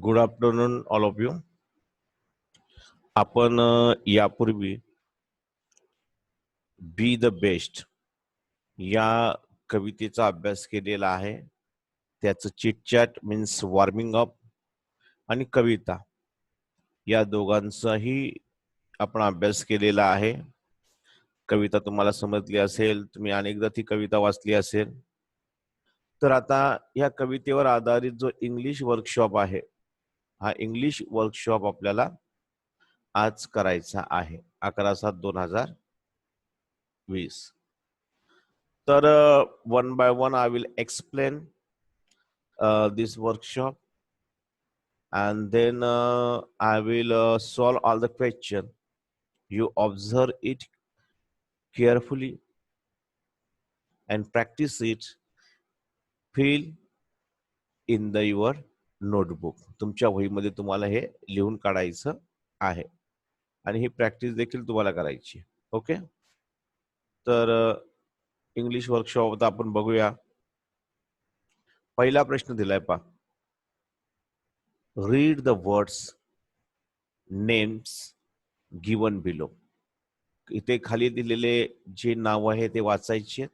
Good afternoon all of you. आपण यापूर्वी बी the best या कवितेचा अभ्यास केलेला आहे. त्याचं चिटचॅट मीन्स वॉर्मिंग अप आणि कविता या दोघांचाही आपण अभ्यास केलेला आहे. कविता तुम्हाला समजली असेल, तुम्ही अनेकदा ती कविता वाचली असेल. तर आता या कवितेवर आधारित जो इंग्लिश वर्कशॉप आहे, हा इंग्लिश वर्कशॉप आपल्याला आज करायचा आहे 11/7/2020. तर one by one I will explain this workshop, and then I will solve all the question. You observe it carefully and practice it. Fill in the your notebook. तुमच्या वहीमध्ये तुम्हाला हे लिहून काढायचं आहे आणि ही प्रॅक्टिस देखील तुम्हाला करायची. ओके, तर इंग्लिश वर्कशॉप आपण बघूया. पहिला प्रश्न दिलाय पा. Read the words names given below. इथे खाली दिलेले जे नाव आहे ते वाचायचे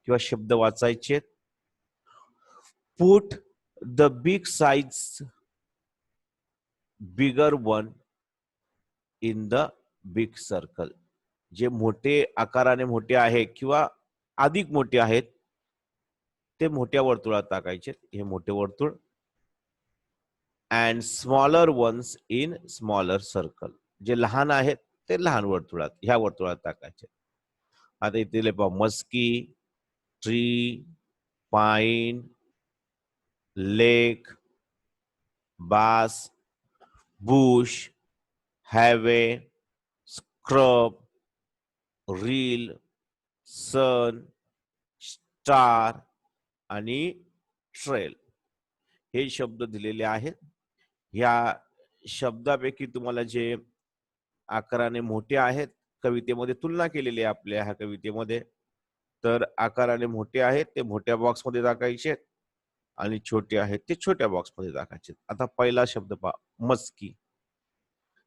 किंवा शब्द वाचायचे. Put the big size bigger one in the big circle. जे मोठे आकाराने मोठे आहे किंवा अधिक मोठे आहेत ते मोठ्या वर्तुळात टाकायचे. हे मोठे वर्तुळ. And smaller ones in smaller circle. जे लहान आहेत ते लहान वर्तुळात, ह्या वर्तुळात टाकायचे. आता इथे पहा, मस्की, ट्री, पाईन, लेक, बास, बुश, हायवे, स्क्रब, रील, सन, स्टार आणि ट्रेल हे शब्द दिलेले आहेत. ह्या शब्दापैकी तुम्हाला जे आकाराने मोठे आहेत, कवितेमध्ये तुलना केलेली आहे आपल्या ह्या कवितेमध्ये, तर आकाराने मोठे आहेत ते मोठ्या बॉक्समध्ये टाकायचे आणि छोटे आहेत ते छोट्या बॉक्समध्ये टाकायचे. आता पहिला शब्द पहा, मस्की.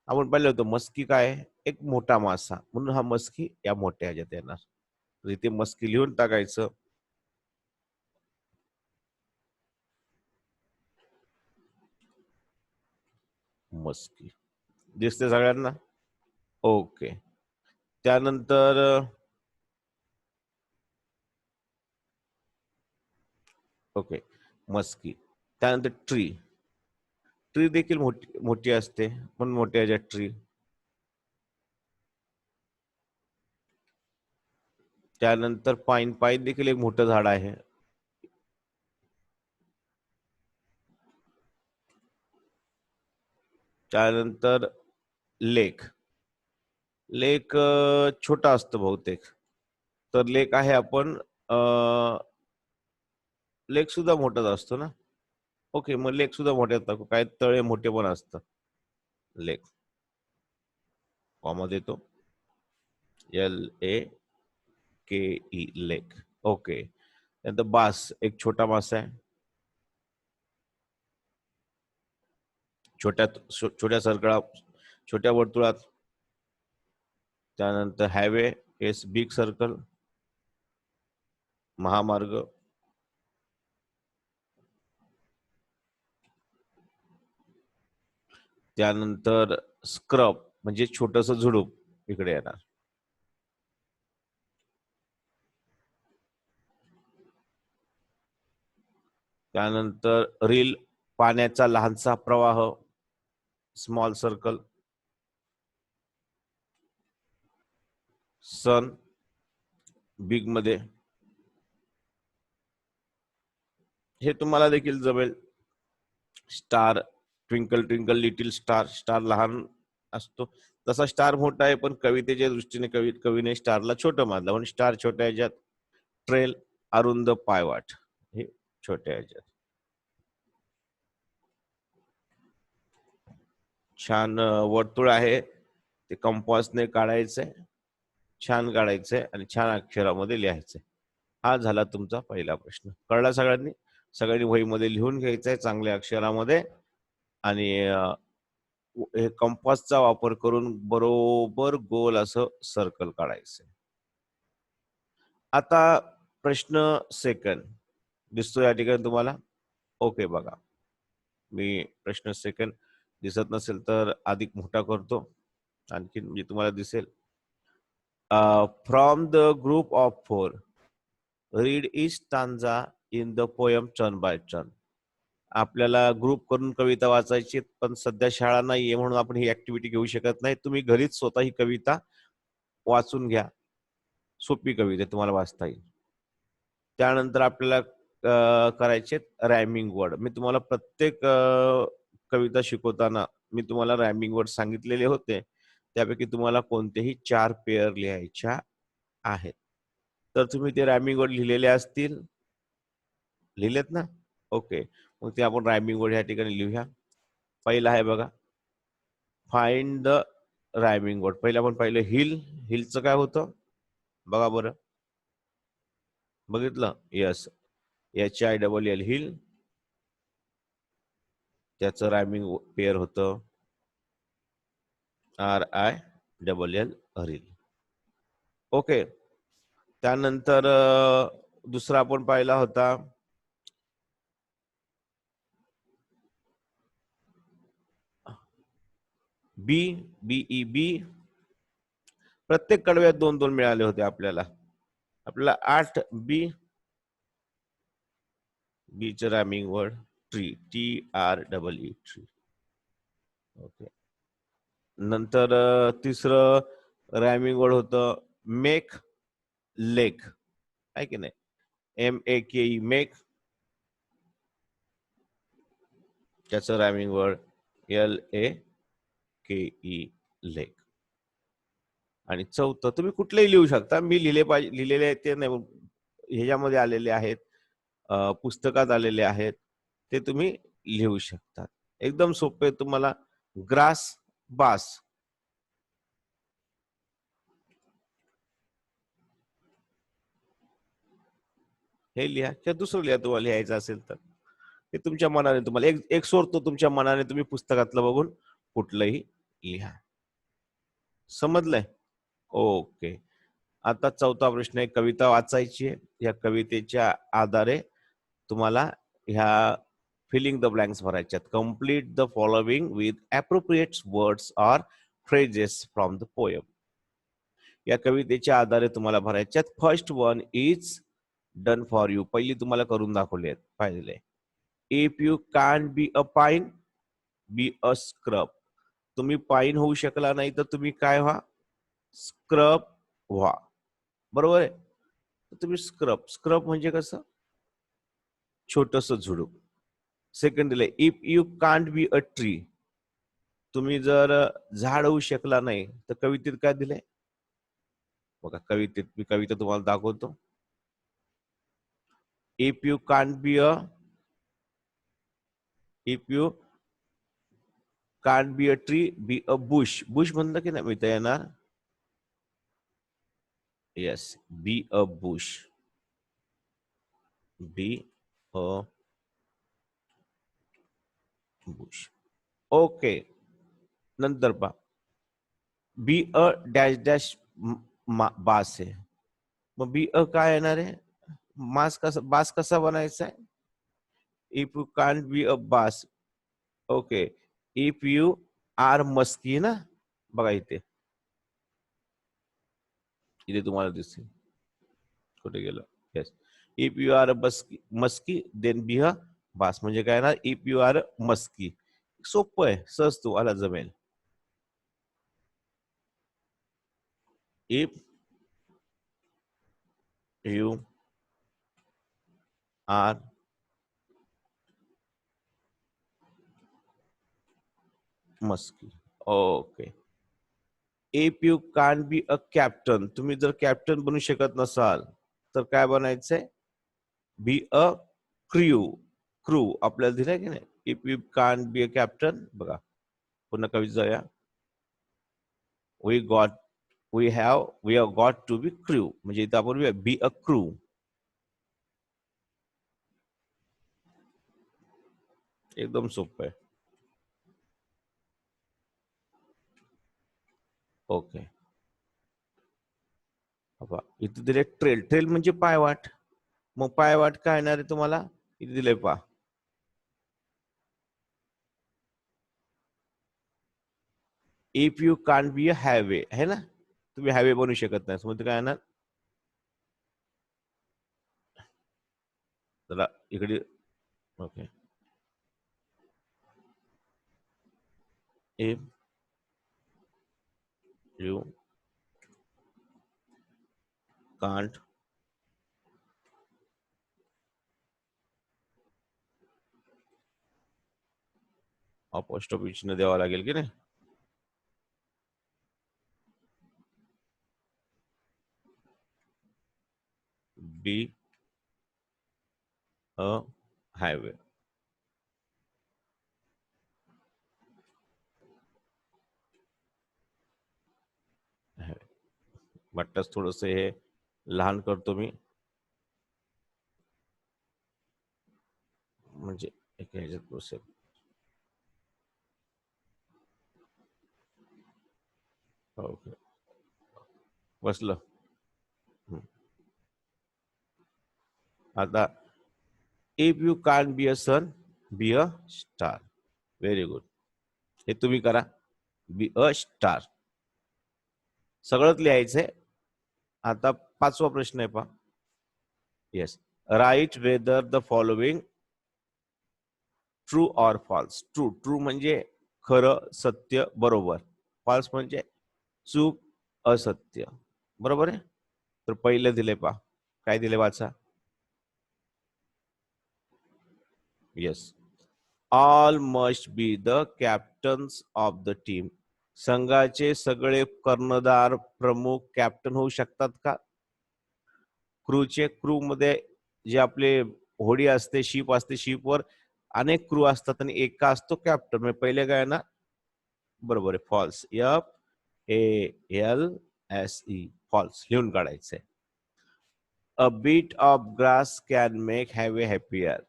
आपण पाहिलं होतं मस्की काय, एक मोठा मासा, म्हणून हा मस्की या मोठ्या ह्याच्यात येणार. तर इथे मस्की लिहून टाकायचं. मस्की दिसते सगळ्यांना? ओके. त्यानंतर ओके मस्की. त्यानंतर ट्री. ट्री देखील मोठी असते म्हणून मोठ्या ह्याच्यात ट्री. त्यानंतर पाईन. पाईन देखील एक मोठं झाड आहे. त्यानंतर लेक. लेक छोटा असतो बहुतेक, तर लेक आहे आपण लेक सुद्धा मोठाच असतो ना. ओके, मग लेक सुद्धा मोठ्यात टाकू. काय तळे मोठे पण असतं. लेक कॉमा देतो, LAKE लेक. ओके. त्यानंतर बास, एक छोटा मासा आहे. छोट्या सर्कळा, छोट्या वर्तुळात. त्यानंतर हायवे, एस बिग सर्कल, महामार्ग. त्यानंतर स्क्रब म्हणजे छोटस झुडूप इकडे येणार. त्यानंतर रील, पाण्याचा लहानसा प्रवाह, स्मॉल सर्कल. सन, बिग मध्ये. हे तुम्हाला देखील जमेल. Star, twinkle twinkle little star. Star लहान असतो, तसा स्टार मोठा आहे, पण कवितेच्या दृष्टीने कवीने स्टारला छोटं मानलं म्हणून स्टार छोट्या ह्याच्यात. ट्रेल, अरुंद पायवाट, हे छोट्या ह्याच्यात. छान वर्तुळ आहे ते कंपॉसने काढायचंय, छान काढायचंय आणि छान अक्षरामध्ये लिहायचंय. हा झाला तुमचा पहिला प्रश्न. कळला सगळ्यांनी? सगळ्यांनी वहीमध्ये लिहून घ्यायचंय चांगल्या अक्षरामध्ये आणि हे कंपासचा वापर करून बरोबर गोल असं सर्कल काढायचं. आता प्रश्न सेकंड दिसतो या ठिकाणी तुम्हाला? ओके, बघा मी प्रश्न सेकंड दिसत नसेल तर अधिक मोठा करतो आणखी म्हणजे तुम्हाला दिसेल. From the group of 4 read each stanza in the poem turn by turn. आपल्याला ग्रुप करून कविता वाचायची, पण सध्या शाळा नाहीये म्हणून आपण ही ऍक्टिव्हिटी घेऊ शकत नाही. तुम्ही घरीच स्वतः ही कविता वाचून घ्या. सोपी कविता तुम्हाला वाचता येईल. त्यानंतर आपल्याला करायचे रायमिंग वर्ड. मी तुम्हाला प्रत्येक कविता शिकवताना मी तुम्हाला रायमिंग वर्ड सांगितलेले होते. त्यापैकी तुम्हाला कोणतेही 4 पेअर लिहायच्या आहेत. तर तुम्ही ते रायमिंग वर्ड लिहिलेले असतील. लिहिलेत ना? ओके, मग ते आपण रायमिंग वर्ड या ठिकाणी लिहूया. पहिला आहे बघा, फाइंड द रायमिंग वर्ड. पहिलं आपण पाहिलं हिल. हिलचं काय होतं बघा बरं. बघितलं? Yes, HILL hill. त्याचं रायमिंग पेअर होतं RILL हरील. ओके, त्यानंतर दुसरा आपण पाहिला होता BEB. प्रत्येक कडव्यात 2-2 मिळाले होते आपल्याला. आपल्याला 8 बीचं rhyming word tree, TREE tree. Okay, नंतर तिसरं रायमिंग वर्ड होतं मेक लेक, आहे की नाही? MAKE make. त्याचं रायमिंग वर्ड LAKE लेक. आणि चौथं तुम्ही कुठलंही लिहू शकता. मी लिहिलेले आहेत ते नाही, ह्याच्यामध्ये आलेले आहेत, पुस्तकात आलेले आहेत, ते तुम्ही लिहू शकता. एकदम सोपे तुम्हाला. ग्रास बास, हे लिहा किंवा दुसरं लिहा तुम्हाला लिहायचं असेल तर. हे तुमच्या मनाने, तुम्हाला एक सोडतो तुमच्या मनाने, तुम्ही पुस्तकातलं बघून कुठलंही लिहा. समजलंय? ओके, आता चौथा प्रश्न आहे, कविता वाचायची आहे. या कवितेच्या आधारे तुम्हाला ह्या फिलिंग द ब्लँक्स भरायच्यात. Complete the following with appropriate words or phrases from the poem. या कवितेच्या आधारे तुम्हाला भरायच्यात. First one is done for you. पहिली तुम्हाला करून दाखवली आहेत, पाहिलेले. If you can be a pine, be a scrub. तुम्ही पाईन होऊ शकला नाही तर तुम्ही काय व्हा? स्क्रब व्हा. बरोबर आहे? तुम्ही स्क्रब. स्क्रब म्हणजे कसं? छोटस झुडूप. सेकंड दिले, if you can't be a tree. तुम्ही जर झाड होऊ शकला नाही तर कवितेत काय दिले बघा. कवितेत मी कविता तुम्हाला दाखवतो. If you can't be a, if you can't be a tree, be a bush. Bush म्हणलं की नाही मी येणार? Yes, be a bush. Be a bush. Okay, नंतर पहा, बी अ डॅश डॅश बास आहे. मग बी अ काय येणार आहे? बास कसा बनायचा आहे? If you can't be a bass. Okay, if you are muskie ना, बघा इथे, इथे तुम्हाला दिसेल. कुठे गेलं? Yes, if you are muskie, muskie then be a bass. म्हणजे काय ना, इफ यू आर मस्की. सोपं आहे, सहज तुम्हाला जमेल. If you are muskie. Okay, if you can be a captain. तुम्ही जर कॅप्टन बनू शकत नसाल तर काय बनायचंय? Be a crew. क्रू आपल्याला दिलाय की नाही? If you can be a captain. बघा पुन्हा कवी जाऊया. We got, we have got to be crew. म्हणजे इथं आपण बी अ क्रू. एकदम सोपं आहे. ओके, इथे दिले ट्रेल. ट्रेल म्हणजे पायवाट. मग पायवाट काय येणार आहे तुम्हाला? इथे दिले पहा. If you can't be a highway, है ना, तुम्ही हायवे बनवू शकत नाही. मग काय येणार? चला इकडे. Okay, if you can't apostrophe चिन्ह द्यावं लागेल की नाही? Be a highway. वाटतच थोडस हे लहान करतो मी, म्हणजे एका ह्याच्यात बसेल. ओके, बसलं. आता if you can't be a sun, be a star. Very good. हे तुम्ही करा. बी अ स्टार सगळंच लिहायचंय. आता 5वा प्रश्न आहे पहा. Yes, write whether the following true or false. True, true म्हणजे खरं, सत्य, बरोबर. फॉल्स म्हणजे चूक, असत्य. बरोबर आहे. तर पहिलं दिले पहा. काय दिले वाचा. Yes, all must be the captains of the team. संघाचे सगळे कर्णधार, प्रमुख कॅप्टन होऊ शकतात का? क्रूचे, क्रू मध्ये जे आपले होडी असते, शिप असते, शिपवर अनेक क्रू असतात आणि एका असतो कॅप्टन. म्हणजे पहिले काय ना, बरोबर आहे, फॉल्स. FALSE, फॉल्स लिहून काढायचंय. A bit of grass can make highway happier.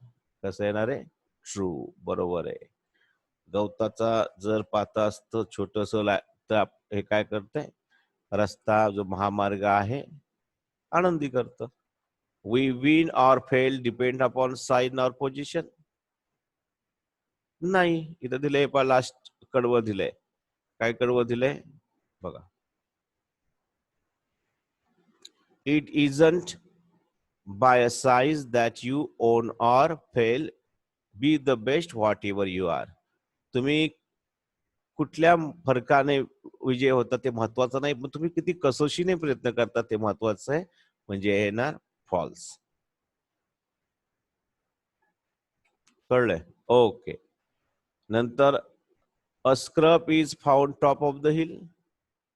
कसं येणार आहे? ट्रू, बरोबर आहे. गवताचा जर पाता असतं छोटस, तर हे काय करतंय? रस्ता जो महामार्ग आहे आनंदी करतं. We win or fail depend upon sign or position. नाही, इथं दिलंय पहा, लास्ट कडवं दिलंय. काय कडवं दिलंय बघा. It isn't by a size that you won or fail, be the best whatever you are. तुम्ही कुठल्या फरकाने विजय होता ते महत्वाचं नाही, पण तुम्ही किती कसोशीने प्रयत्न करता ते महत्वाचं आहे. म्हणजे येणार फॉल्स. कळलंय? ओके. नंतर a scrub is found top of the hill.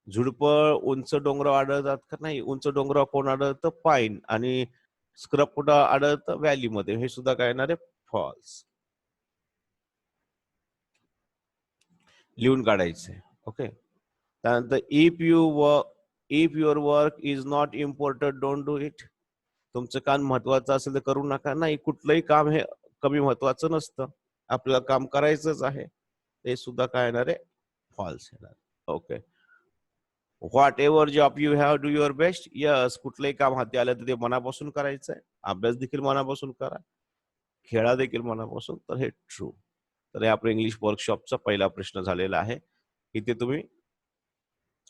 झुडपं उंच डोंगरावर आढळतात का? नाही. उंच डोंगरावर कोण आढळतं? पाईन. आणि स्क्रब कुठं आढळतं? व्हॅलीमध्ये. हे सुद्धा काय येणार आहे? फॉल्स. लिहून काढायचंय. ओके. त्यानंतर if your work is not important, don't do it. तुमचं काम महत्वाचं असेल तर करू नका. नाही, कुठलंही काम हे कमी महत्वाचं नसतं. आपल्याला काम करायचंच आहे. ते सुद्धा काय येणार आहे? फॉल्स येणार. Okay. What ever job you have, do your best. Yes, कुठलंही काम हाती आलं तर ते मनापासून करायचंय. अभ्यास देखील मनापासून करा, खेळा देखील मनापासून. तर हे ट्रू. तर हे आपलं इंग्लिश वर्कशॉपचा पहिला प्रश्न झालेला आहे. इथे तुम्ही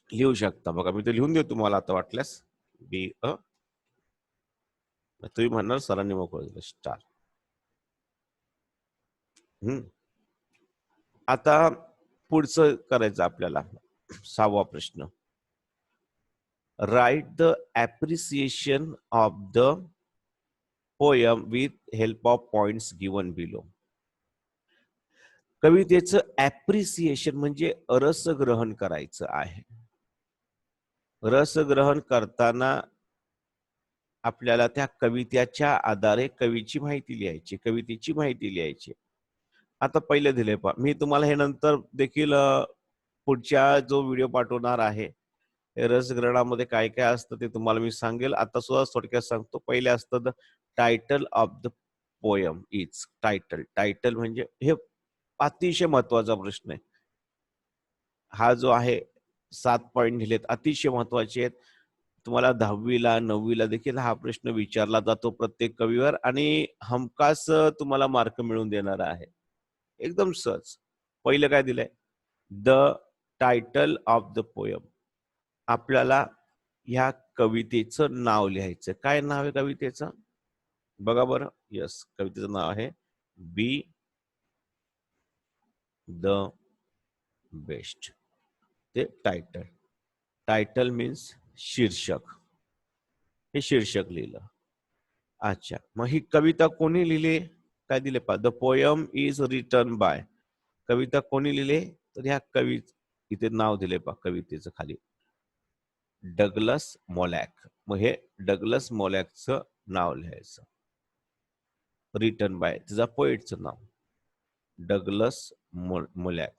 लिहू शकता. बघा, मी ते लिहून देऊ तुम्हाला आता वाटल्यास. बी अ, तुम्ही म्हणणार सरांनी मोकळं दिलं, स्टार. आता पुढचं करायचं आपल्याला. 6वा प्रश्न. Write the appreciation of the poem with help of points given below. कवितेचं ऍप्रिसिएशन म्हणजे रसग्रहण करायचं आहे. रसग्रहण करताना आपल्याला त्या कवितेच्या आधारे कवीची माहिती लिहायची, कवितेची माहिती लिहायची. आता पहिले दिले पहा. मी तुम्हाला हे नंतर देखील पुढच्या जो व्हिडिओ पाठवणार आहे, रसग्रहणामध्ये काय काय असतं ते तुम्हाला मी सांगेल. आता सुद्धा थोडक्यात सांगतो. पहिले असतं the title of the poem is. Title, title म्हणजे हे अतिशय महत्वाचा प्रश्न आहे हा जो आहे. 7 पॉइंट दिलेत, अतिशय महत्वाचे आहेत. तुम्हाला 10वीला 9वीला देखील हा प्रश्न विचारला जातो प्रत्येक कवीवर आणि हमखास तुम्हाला मार्क मिळवून देणारा आहे. एकदम सहज. पहिलं काय दिलंय? The title of the poem. आपल्याला ह्या कवितेचं नाव लिहायचं. काय नाव आहे कवितेचं? बघा बरं. यस, कवितेचं नाव आहे बी द बेस्ट. ते टायटल. टायटल मीन्स शीर्षक. हे शीर्षक लिहिलं. अच्छा, मग ही कविता कोणी लिहिली? काय दिले पा? The poem is written by. कविता कोणी लिहिली? तर ह्या कवी इथे नाव दिले पा कवितेचं खाली, डगलस मोलॅक. मग हे डगलस मोलॅकचं नाव लिहायचं. रिटन बाय, तिचा पोएटचं नाव डगलस मोलॅक.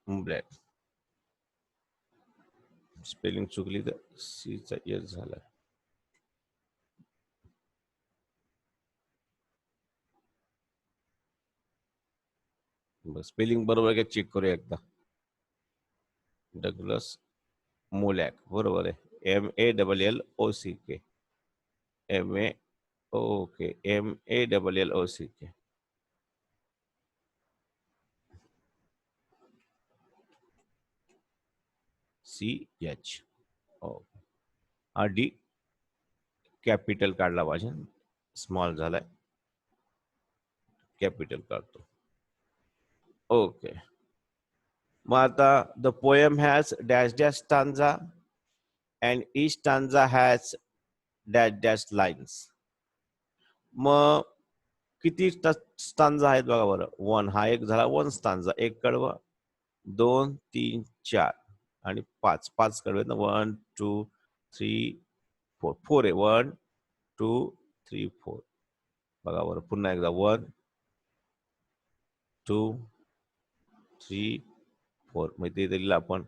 ब्लॅक. स्पेलिंग चुकली तर सीचा एस झाला. स्पेलिंग बरोबर आहे का चेक करूया एकदा. डगलस मोलॅक बरोबर आहे. MALLOCK. MA. Okay, MALLOCK. CH. हा डी कॅपिटल काढला पाहिजे, स्मॉल झालाय, कॅपिटल काढतो. ओके. मग आता the poem has dash dash stanza and each stanza has dash dash lines. मग किती स्टांजा आहेत बघा बरं. 1 हा एक झाला, 1 स्टांजा, एक कडवं, 2 3 4 आणि 5 5 कडवे. 1 2 3 4 4 आहे. 1 2 3 4. बघा बरं पुन्हा एकदा. 1 2 3 4. मग ते दिलेलं आपण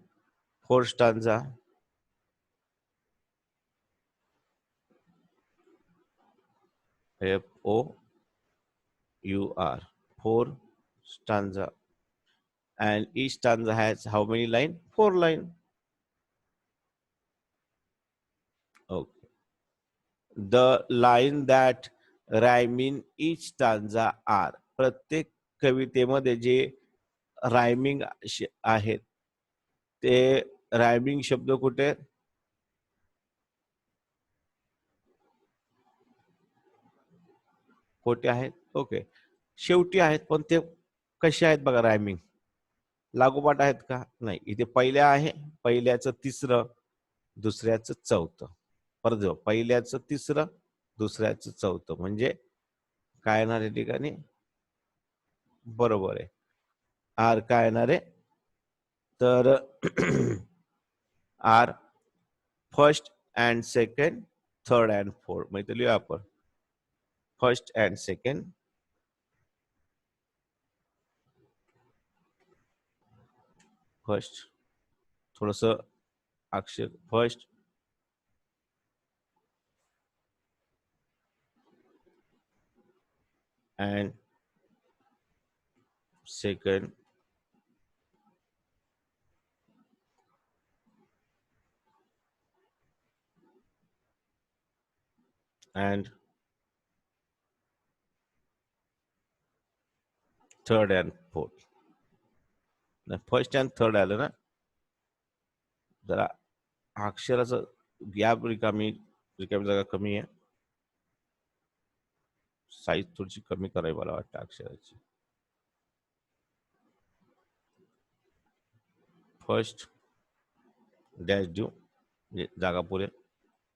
4 stanza. FOUR. 4 stanza. And each stanza has how many line? 4 line. Okay. The line that rhyme in each stanza are. प्रत्येक कवितेमध्ये जे रायमिंग आहेत ते रायमिंग शब्द कुठे? कोठे आहेत? ओके, शेवटी आहेत. पण ते कसे आहेत बघा रायमिंग? लागोपाठ आहेत का? नाही. इथे पहिल्या आहे, पहिल्याचं तिसरं, दुसऱ्याचं चौथं. परत पहिल्याचं तिसरं, दुसऱ्याचं चौथं. म्हणजे काय येणार या ठिकाणी? बरोबर आहे. आर काय येणार आहे? तर are first and second, third and fourth. माहिती लिहूया आपण. फर्स्ट अँड सेकंड, फर्स्ट, थोडस अक्षर, first and second, and third and fourth. First and third आलं ना. जरा अक्षराचं गॅप रिकामी जागा कमी आहे. साईज थोडीशी कमी करावी मला वाटतं अक्षराची. फर्स्ट डॅश देऊ म्हणजे जागा पुरेल.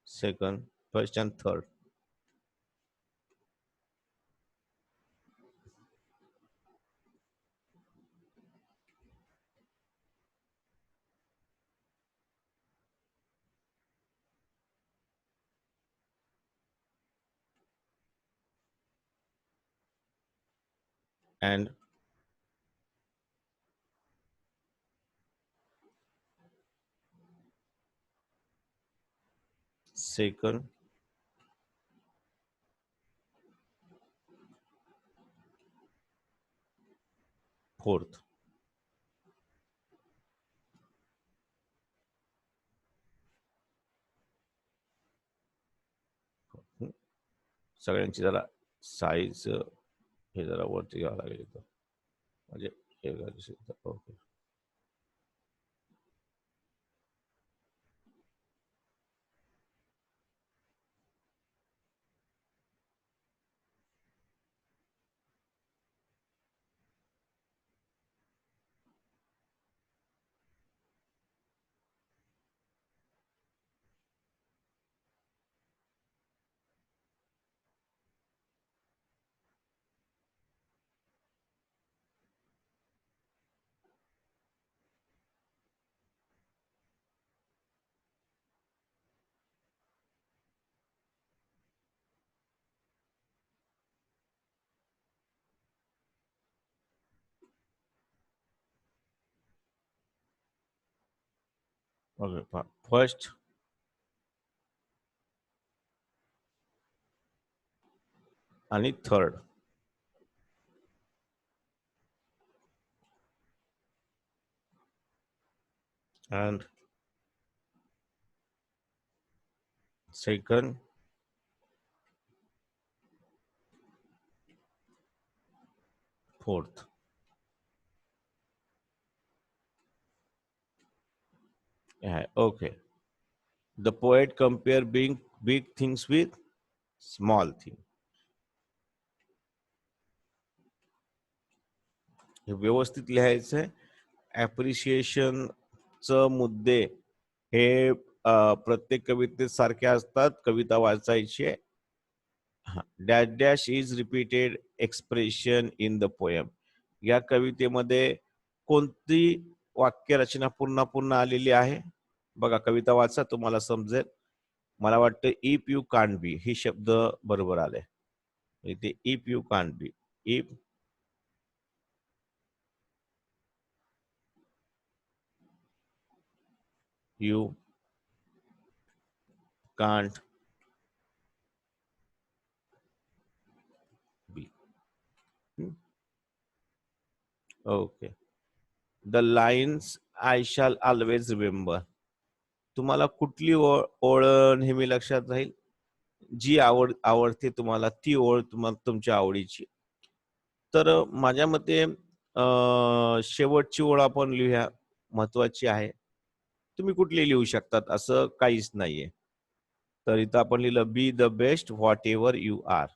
Second, first and third. and second, fourth. सगळ्यांची जरा साईज हे जरा वरती घ्यावं लागेल इथं. म्हणजे ओके. ओके, फर्स्ट आणि third. and second, fourth. Yeah, okay. The poet compare big things with small things. हे व्यवस्थित लिहायचं आहे. ॲप्रिशिएशनचं मुद्दे हे प्रत्येक कवितेत सारखे असतात. कविता वाचायची आहे. Dash dash is repeated expression in the poem. या कवितेमध्ये कोणती वाक्यरचना पुन्हा पुन्हा आलेली आहे? बघा, कविता वाचा, तुम्हाला समजेल. मला वाटतं इफ यू कांट बी हे शब्द बरोबर आले इथे. If you can't B, if you can't B. Okay. The lines I shall always remember. तुम्हाला कुठली ओळ नेहमी लक्षात राहील? जी आवडते तुम्हाला ती ओळ तुम्हाला तुमच्या आवडीची. तर माझ्या मते शेवटची ओळ आपण लिहूया, महत्वाची आहे. तुम्ही कुठली लिहू शकतात, असं काहीच नाहीये. तर इथं आपण लिहिलं be the best whatever you are.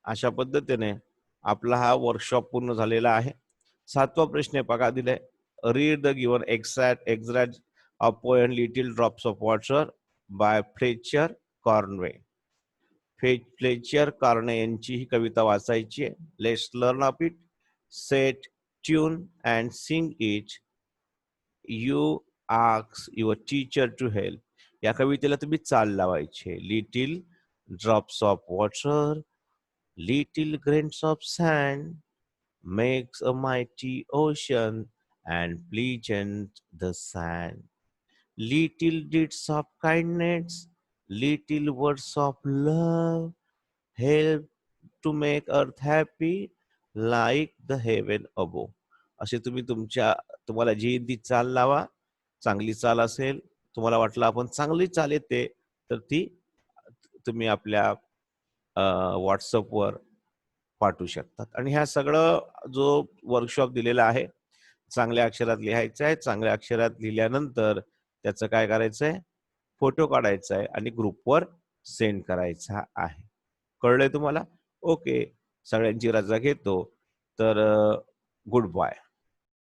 अशा पद्धतीने आपला हा वर्कशॉप पूर्ण झालेला आहे. 7वा प्रश्न बघा दिलाय. Read the given exact a poem little drops of water by Fletcher Cornway. Fletcher Corney यांची ही कविता वाचायची आहे. Let's learn of it. Set tune and sing it. You ask your teacher to help. या कवितेला तुम्ही चाल लावायची. Little drops of water, little grains of sand makes a mighty ocean and pleasant the sand. Little deeds of kindness, little words of love help to make earth happy like the heaven above. असे तुम्हाला जी ती चाल लावा. चांगली चाल असेल, तुम्हाला वाटलं आपण चांगली चाल येते, तर ती तुम्ही आपल्या व्हॉट्सअपवर पाठवू शकतात. आणि ह्या सगळं जो वर्कशॉप दिलेला आहे, चांगल्या अक्षरात लिहायचं आहे. चांगल्या अक्षरात लिहिल्यानंतर त्याचं काय करायचंय? फोटो काढायचा आहे आणि ग्रुपवर सेंड करायचा आहे. कळलंय तुम्हाला? ओके. सगळ्यांची रजा घेतो. तर गुड बाय.